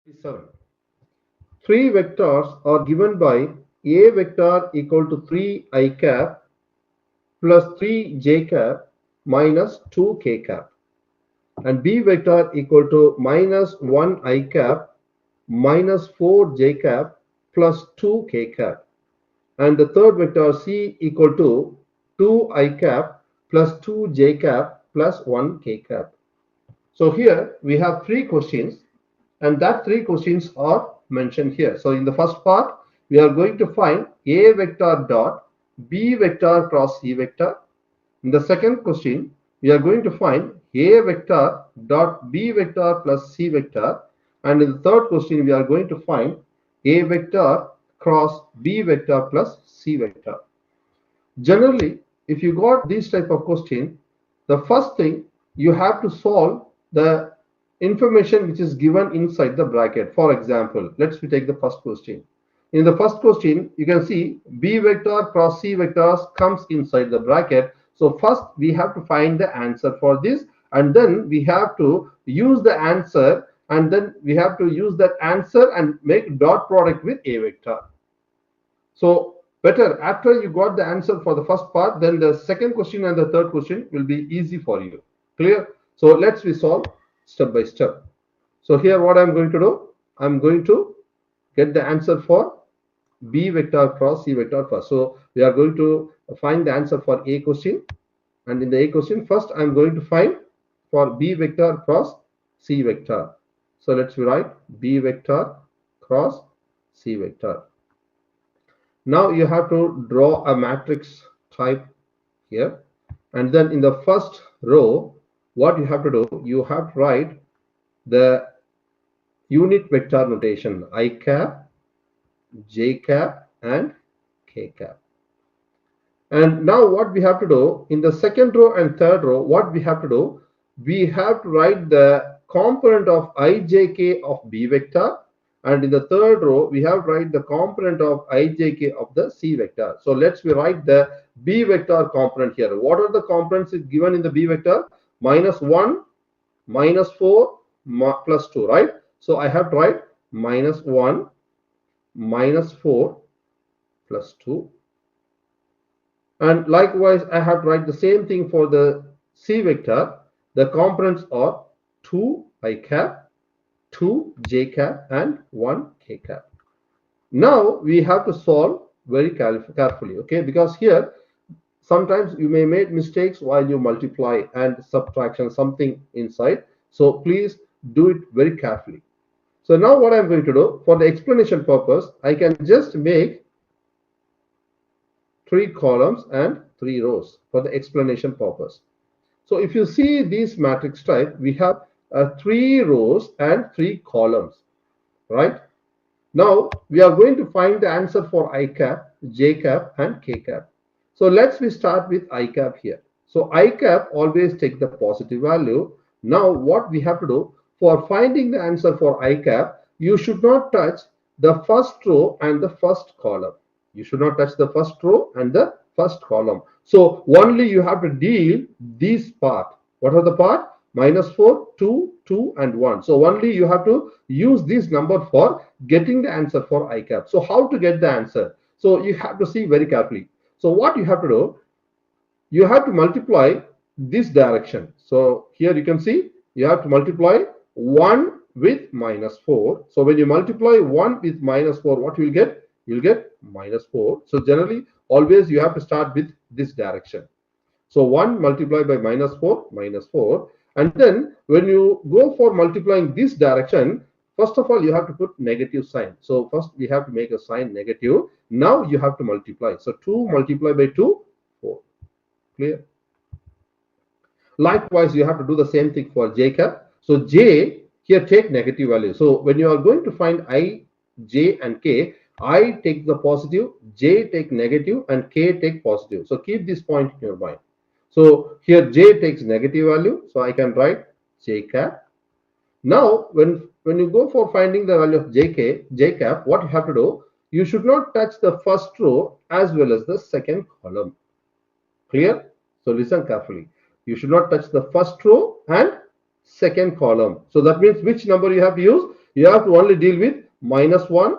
7. Three vectors are given by A vector equal to 3 I cap plus 3 j cap minus 2 k cap, and B vector equal to minus 1 I cap minus 4 j cap plus 2 k cap, and the third vector C equal to 2 I cap plus 2 j cap plus 1 k cap. So here we have three questions, and that three questions are mentioned here. So in the first part, we are going to find A vector dot B vector cross C vector. In the second question, we are going to find A vector dot B vector plus C vector. And in the third question, we are going to find A vector cross B vector plus C vector. Generally, if you got this type of question, the first thing you have to solve the information which is given inside the bracket. For example, let's take the first question. In the first question, you can see B vector cross C vectors comes inside the bracket. So first we have to find the answer for this, and then we have to use the answer, and then we have to use that answer and make dot product with A vector. So better after you got the answer for the first part, then the second question and the third question will be easy for you. Clear? So let's solve step by step. So here what I'm going to do, I'm going to get the answer for B vector cross C vector first. So we are going to find the answer for A question, and in the A question first I'm going to find for B vector cross C vector. So let's write B vector cross C vector. Now you have to draw a matrix type here, and then in the first row what you have to do, you have to write the unit vector notation I cap, j cap and k cap. And now what we have to do in the second row and third row, what we have to do, we have to write the component of ijk of B vector, and in the third row we have to write the component of ijk of the C vector. So let's write the B vector component here. What are the components given in the B vector? Minus 1, minus 4, plus 2, right? So I have to write minus 1, minus 4, plus 2. And likewise, I have to write the same thing for the C vector. The components are 2 I cap, 2 j cap and 1 k cap. Now we have to solve very carefully, okay? Because here sometimes you may make mistakes while you multiply and subtraction something inside. So please do it very carefully. So now what I'm going to do, for the explanation purpose, I can just make 3 columns and 3 rows for the explanation purpose. So if you see this matrix type, we have 3 rows and 3 columns, right? Now we are going to find the answer for I cap, j cap and k cap. So let's start with I cap here. So I cap always take the positive value. Now what we have to do, for finding the answer for I cap, you should not touch the first row and the first column. You should not touch the first row and the first column. So only you have to deal this part. What are the part? Minus 4, 2, 2 and 1. So only you have to use this number for getting the answer for I cap. So how to get the answer? So you have to see very carefully. So what you have to do, you have to multiply this direction. So here you can see you have to multiply 1 with minus 4. So when you multiply 1 with minus 4, what you will get? You'll get minus 4. So generally always you have to start with this direction. So 1 multiplied by minus 4, minus 4. And then when you go for multiplying this direction, first of all you have to put negative sign. So first we have to make a sign negative. Now you have to multiply. So 2 multiplied by 2, 4. Clear? Likewise you have to do the same thing for j cap. So j here take negative value. So when you are going to find I, j and k, I take the positive, j take negative and k take positive. So keep this point in your mind. So here j takes negative value, so I can write j cap. Now when you go for finding the value of j cap, what you have to do, you should not touch the first row as well as the second column. Clear? So listen carefully. You should not touch the first row and second column. So that means which number you have to use? You have to only deal with -1,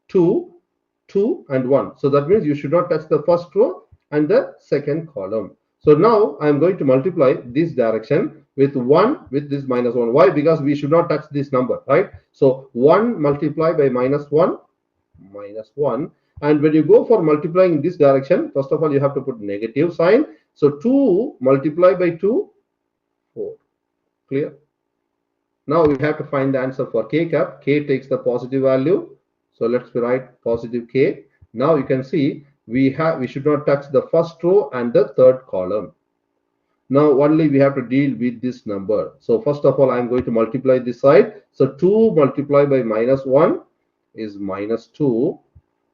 2, 2 and 1. So that means you should not touch the first row and the second column. So now I am going to multiply this direction with 1 with this -1. Why? Because we should not touch this number, right? So 1 multiplied by -1, -1. And when you go for multiplying this direction, first of all, you have to put negative sign. So 2 multiplied by 2, 4. Clear? Now we have to find the answer for k cap. K takes the positive value. So let's write positive k. Now you can see we should not touch the first row and the third column. Now only we have to deal with this number. So first of all, I'm going to multiply this side. So 2 multiplied by -1 is -2.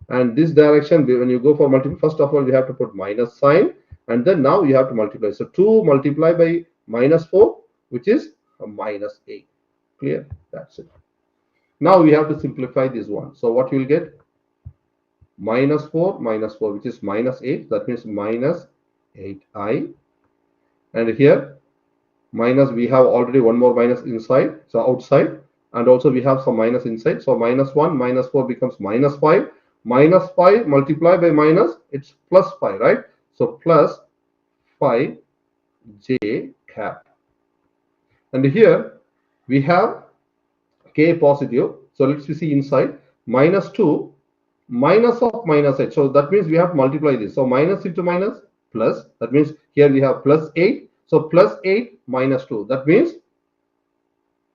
And this direction, when you go for multiply, first of all, we have to put minus sign. And then now you have to multiply. So 2 multiplied by -4, which is a -8. Clear? That's it. Now we have to simplify this one. So what you will get? -4, which is -8. That means -8i. And here, minus, we have already one more minus inside, so outside. And also we have some minus inside. So -1, -4 becomes -5. -5 multiplied by minus, it's +5, right? So plus 5j cap. And here we have k positive. So let's see inside. -2 minus of -8. So that means we have to multiply this. So minus into minus plus. That means here we have +8. So +8 -2. That means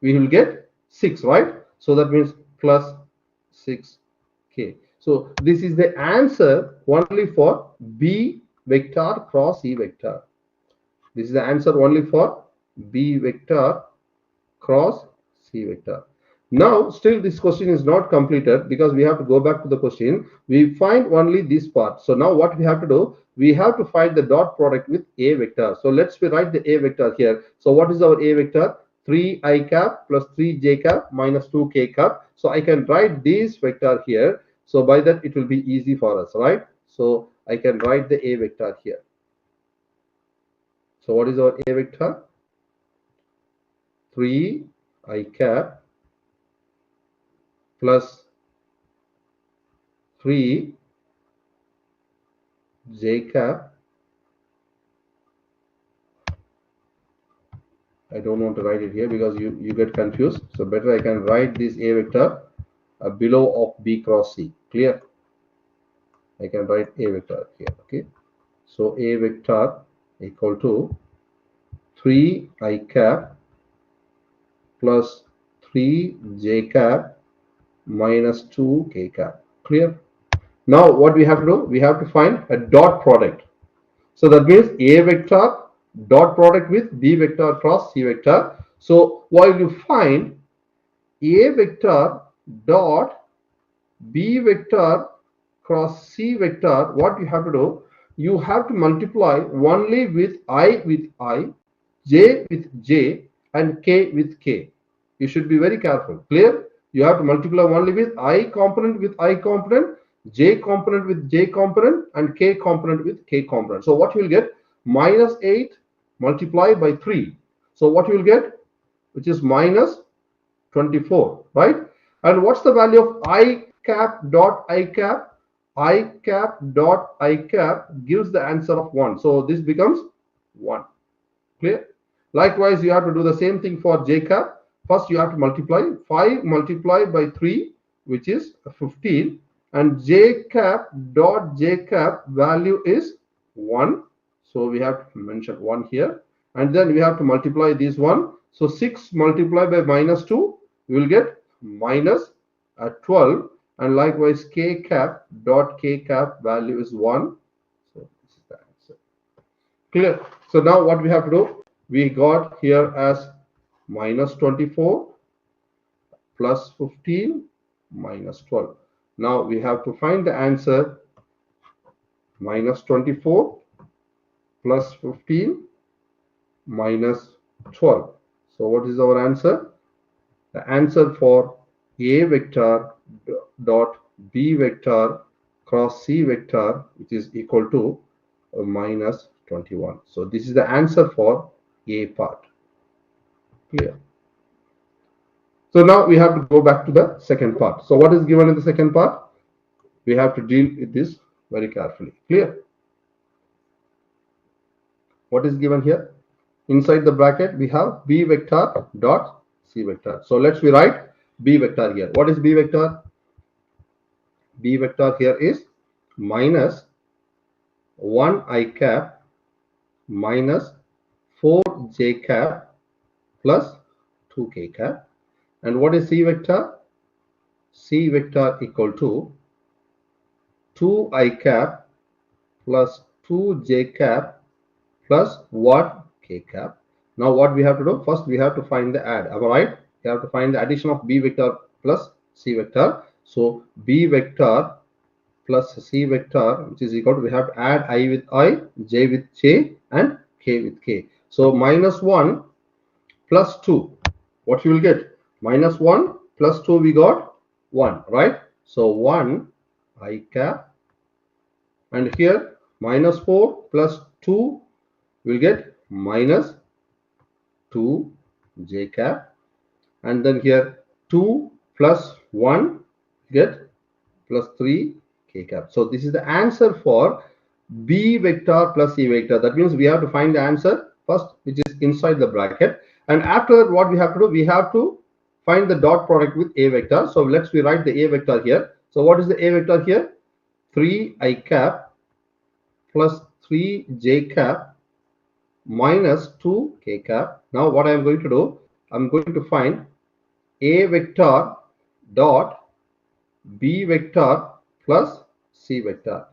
we will get 6, right? So that means plus 6k. So this is the answer only for B vector cross E vector. This is the answer only for B vector cross C vector. Now still this question is not completed because we have to go back to the question. We find only this part. So now what we have to do? We have to find the dot product with A vector. So let's write the A vector here. So what is our A vector? 3i cap plus 3j cap minus 2k cap. So I can write this vector here. So by that it will be easy for us, right? So I can write the A vector here. So what is our A vector? 3i cap plus 3j cap. I don't want to write it here because you get confused. So better I can write this A vector below of B cross C. Clear? I can write A vector here. Okay. So A vector equal to 3i cap plus 3j cap minus 2k cap. Clear? Now what we have to do? We have to find a dot product. So that means A vector dot product with B vector cross C vector. So while you find A vector dot B vector cross C vector, what you have to do? You have to multiply only with I, J with J, and K with K. You should be very careful. Clear? You have to multiply only with I component with I component, J component with J component, and K component with K component. So what you will get? -8 multiplied by 3. So what you will get? Which is minus 24, right? And what's the value of I cap dot I cap? I cap dot I cap gives the answer of 1. So this becomes 1. Clear? Likewise, you have to do the same thing for J cap. First, you have to multiply 5 multiplied by 3, which is 15. And J cap dot J cap value is 1. So we have to mention 1 here. And then we have to multiply this one. So 6 multiplied by -2, we will get minus 12. And likewise, K cap dot K cap value is 1. So this is the answer. Clear? So now what we have to do? We got here as minus 24 plus 15 minus 12. Now we have to find the answer. Minus 24 plus 15 minus 12. So what is our answer? The answer for A vector dot B vector cross C vector, which is equal to minus 21. So this is the answer for A part. Clear? So now we have to go back to the second part. So what is given in the second part? We have to deal with this very carefully. Clear? What is given here? Inside the bracket, we have B vector dot C vector. So let's rewrite B vector here. What is B vector? B vector here is minus 1 I cap minus 4 j cap plus 2 k cap. And what is C vector? C vector equal to 2 I cap plus 2 j cap plus what? K cap. Now what we have to do? First we have to find the add. Am I right? We have to find the addition of B vector plus C vector. So B vector plus C vector, which is equal to, we have to add I with I, J with J, and K with K. So minus 1 plus 2. What you will get? Minus 1 plus 2, we got 1, right? So 1 I cap, and here minus 4 plus 2 will get minus 2 j cap, and then here 2 plus 1 get plus 3 k cap. So this is the answer for B vector plus C vector. That means we have to find the answer first, which is inside the bracket, and after that what we have to do? We have to find the dot product with A vector. So let's rewrite the A vector here. So what is the A vector here? 3 I cap plus 3 j cap minus 2 k cap. Now what I am going to do? I'm going to find A vector dot B vector plus C vector.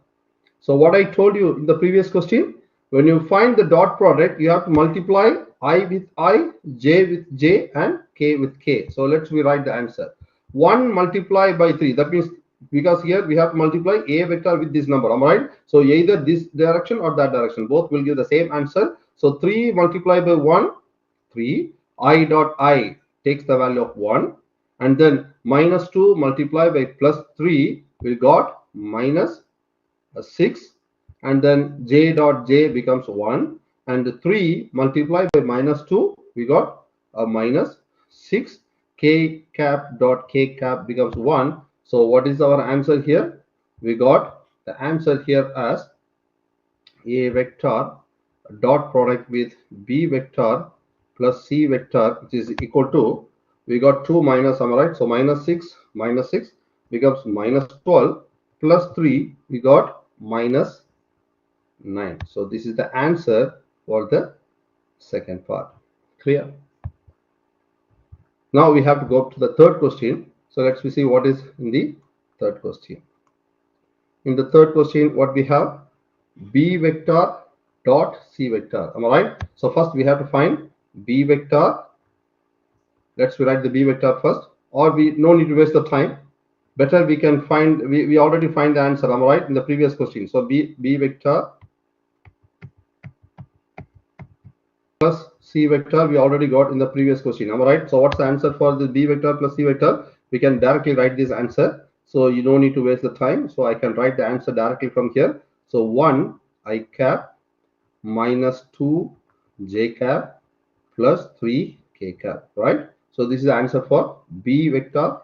So what I told you in the previous question, when you find the dot product, you have to multiply I with I, J with J, and K with K. So let's rewrite the answer. 1 multiplied by 3. That means, because here we have to multiply A vector with this number, am I right? So either this direction or that direction, both will give the same answer. So 3 multiplied by 1, 3. I dot I takes the value of 1. And then minus 2 multiplied by plus 3, we got minus 6. And then J dot J becomes 1. And 3 multiplied by minus 2, we got a minus 6. K cap dot K cap becomes 1. So what is our answer here? We got the answer here as A vector dot product with B vector plus C vector, which is equal to, we got 2 minus, am I right? So minus 6 becomes minus 12 plus 3, we got minus 9. So this is the answer for the second part. Clear? Now we have to go up to the third question. So let's see what is in the third question. In the third question, what we have? B vector dot C vector. Am I right? So first we have to find B vector. Let's write the B vector first, or we no need to waste the time. Better we can find, we already find the answer, am I right, in the previous question. So B vector plus C vector we already got in the previous question, am I right? So what's the answer for the B vector plus C vector? We can directly write this answer. So you don't need to waste the time. So I can write the answer directly from here. So 1 I cap minus 2 j cap plus 3 k cap, right? So this is the answer for B vector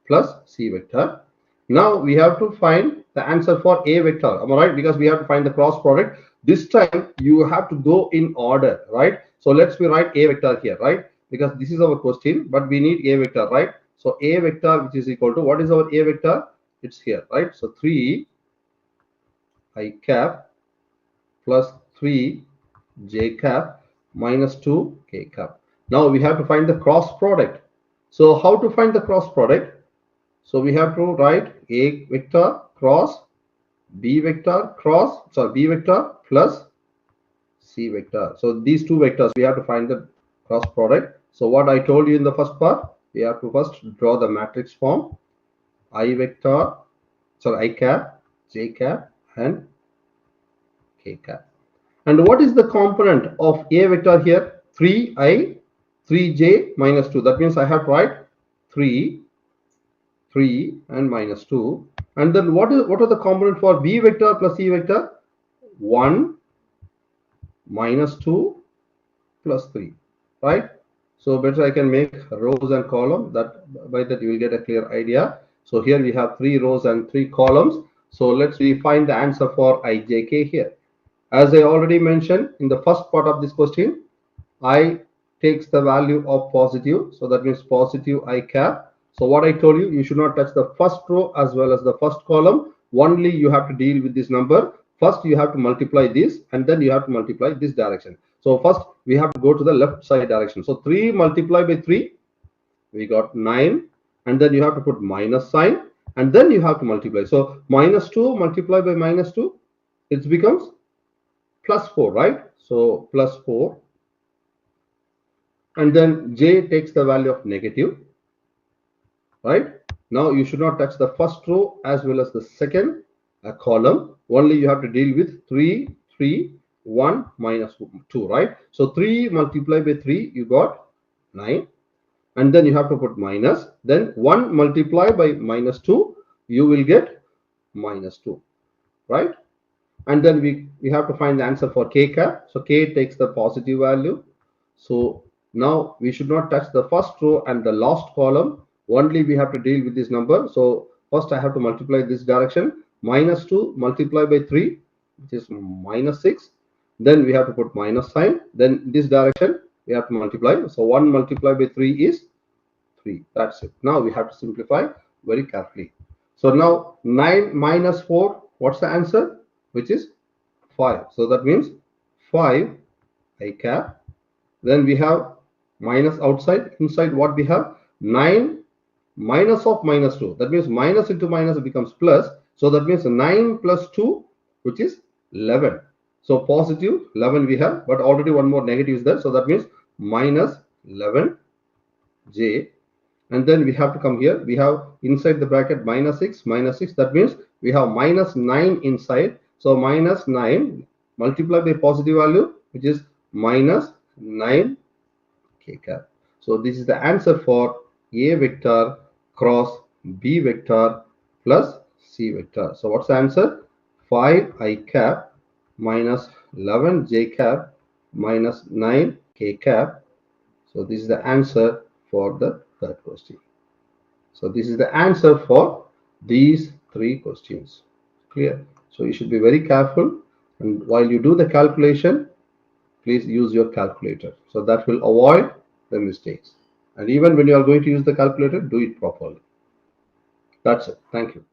plus C vector. Now we have to find the answer for A vector, am I right? Because we have to find the cross product. This time you have to go in order, right? So let's write A vector here, right? Because this is our question, but we need A vector, right? So A vector, which is equal to, what is our A vector? It's here, right? So 3 I cap plus 3 j cap minus 2 k cap. Now we have to find the cross product. So how to find the cross product? So we have to write A vector cross B vector B vector plus C vector. So these two vectors we have to find the cross product. So what I told you in the first part, we have to first draw the matrix form. I vector, I cap, J cap, and K cap. And what is the component of A vector here? 3i, 3j minus 2. That means I have to write 3 and minus 2. And then what are the component for B vector plus C vector? 1 minus 2 plus 3, right? So better I can make rows and column, that by that you will get a clear idea. So here we have 3 rows and 3 columns. So let's find the answer for ijk here. As I already mentioned in the first part of this question, I takes the value of positive, so that means positive I cap. So what I told you, you should not touch the first row as well as the first column. Only you have to deal with this number. First you have to multiply this and then you have to multiply this direction. So first we have to go to the left side direction. So 3 multiplied by 3, we got 9, and then you have to put minus sign and then you have to multiply. So minus 2 multiplied by minus 2, it becomes plus 4, right? So plus 4, and then j takes the value of negative, right? Now you should not touch the first row as well as the second column. Only you have to deal with 3, 3, 1, minus 2, right? So 3 multiplied by 3, you got 9, and then you have to put minus, then 1 multiplied by minus 2, you will get minus 2, right? And then we have to find the answer for k cap. So k takes the positive value. So now we should not touch the first row and the last column. Only we have to deal with this number. So first I have to multiply this direction. Minus 2 multiplied by 3, which is minus 6. Then we have to put minus sign. Then this direction we have to multiply. So 1 multiplied by 3 is 3. That's it. Now we have to simplify very carefully. So now 9 minus 4, what's the answer? Which is 5. So that means 5 I cap. Then we have minus outside. Inside what we have? 9 minus of minus 2. That means minus into minus becomes plus. So that means 9 plus 2, which is 11. So positive 11 we have, but already one more negative is there. So that means minus 11 j. And then we have to come here. We have inside the bracket minus 6, minus 6. That means we have minus 9 inside. So minus 9 multiplied by positive value, which is minus 9 k cap. So this is the answer for A vector cross B vector plus C vector. So what's the answer? 5 I cap minus 11 j cap minus 9 k cap. So this is the answer for the third question. So this is the answer for these 3 questions. Clear? So you should be very careful, and while you do the calculation, please use your calculator. So that will avoid the mistakes. And even when you are going to use the calculator, do it properly. That's it. Thank you.